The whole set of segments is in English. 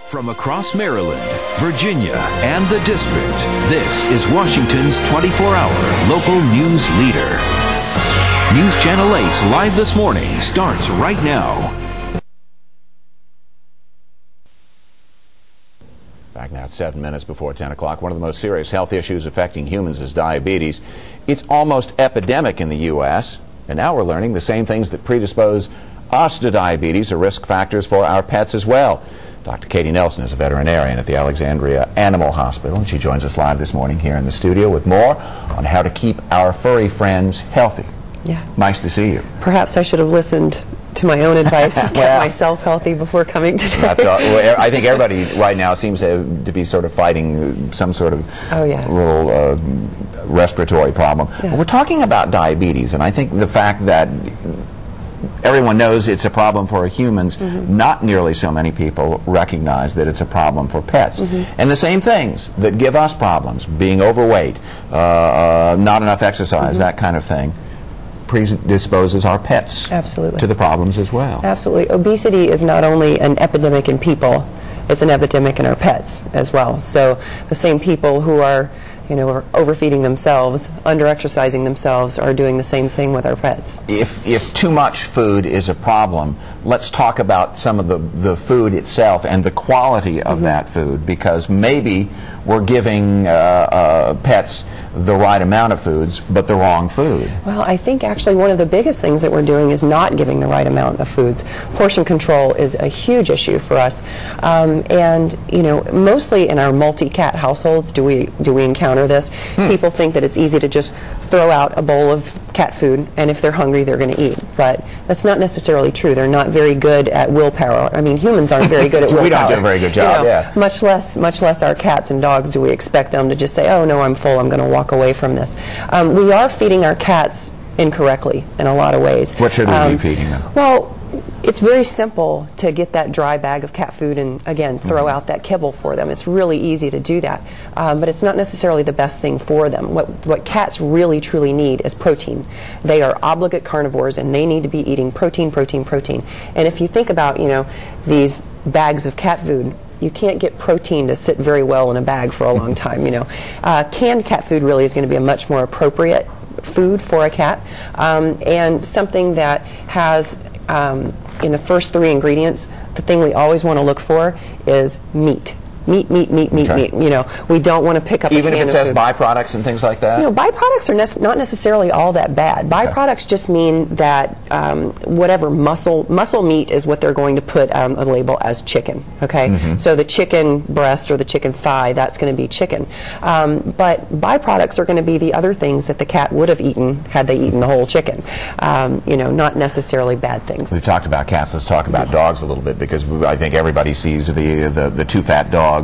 From across Maryland, Virginia, and the District, this is Washington's 24-hour local news leader. News Channel 8's Live This Morning starts right now. Back now at 7 minutes before 10 o'clock. One of the most serious health issues affecting humans is diabetes. It's almost epidemic in the U.S., and now we're learning the same things that predispose us to diabetes are risk factors for our pets as well. Dr. Katy Nelson is a veterinarian at the Alexandria Animal Hospital, and she joins us live this morning here in the studio with more on how to keep our furry friends healthy. Yeah. Nice to see you. Perhaps I should have listened to my own advice and kept myself healthy before coming today. That's well, I think everybody right now seems to be sort of fighting some sort of little respiratory problem. Yeah. We're talking about diabetes, and I think the fact that everyone knows it's a problem for humans, not nearly so many people recognize that it's a problem for pets. And the same things that give us problems, being overweight, not enough exercise, that kind of thing, predisposes our pets to the problems as well. Absolutely. Obesity is not only an epidemic in people, it's an epidemic in our pets as well. So the same people who are are overfeeding themselves, under-exercising themselves, are doing the same thing with our pets. If too much food is a problem, let's talk about some of the food itself and the quality of that food, because maybe we're giving pets the right amount of foods, but the wrong food. Well, I think actually one of the biggest things that we're doing is not giving the right amount of foods. Portion control is a huge issue for us, and mostly in our multi-cat households do we encounter this. People think that it's easy to just throw out a bowl of cat food, and if they're hungry, they're going to eat. But that's not necessarily true. They're not very good at willpower. I mean, humans aren't very good at willpower. We don't do a very good job, Much less our cats and dogs do we expect them to just say, oh, no, I'm full, I'm going to walk away from this. We are feeding our cats incorrectly in a lot of ways. What should we be feeding them? Well, it's very simple to get that dry bag of cat food and, again, throw out that kibble for them. It's really easy to do that, but it's not necessarily the best thing for them. What cats really, truly need is protein. They are obligate carnivores, and they need to be eating protein, protein, protein. And if you think about, these bags of cat food, you can't get protein to sit very well in a bag for a long time, Canned cat food really is going to be a much more appropriate food for a cat, and something that has in the first 3 ingredients, the thing we always want to look for is meat. Meat. We don't want to pick up even a can if it says of food. Byproducts and things like that? Byproducts are not necessarily all that bad. Byproducts just mean that whatever muscle meat is what they're going to put on a label as chicken, okay? So the chicken breast or the chicken thigh, that's going to be chicken. But byproducts are going to be the other things that the cat would have eaten had they eaten the whole chicken. Not necessarily bad things. We've talked about cats. Let's talk about dogs a little bit, because I think everybody sees the too fat dog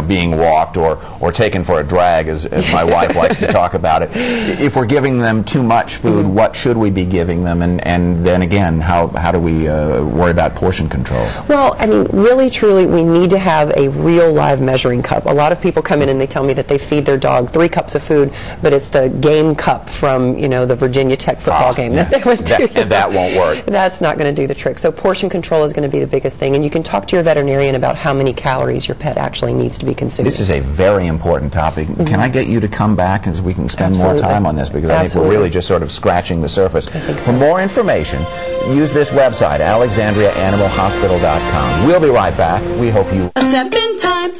being walked or taken for a drag, as my wife likes to talk about it. If we're giving them too much food, what should we be giving them? And then again, how do we worry about portion control? Well, I mean, really, truly, we need to have a real live measuring cup. A lot of people come in and they tell me that they feed their dog 3 cups of food, but it's the game cup from, the Virginia Tech football game that they went to. And that won't work. That's not going to do the trick. So portion control is going to be the biggest thing, and you can talk to your veterinarian about how many calories your pet actually needs to be consuming. This is a very important topic. Can I get you to come back as we can spend more time on this, because I think we're really just sort of scratching the surface. For more information, use this website, alexandriaanimalhospital.com. We'll be right back. We hope you... A step in time.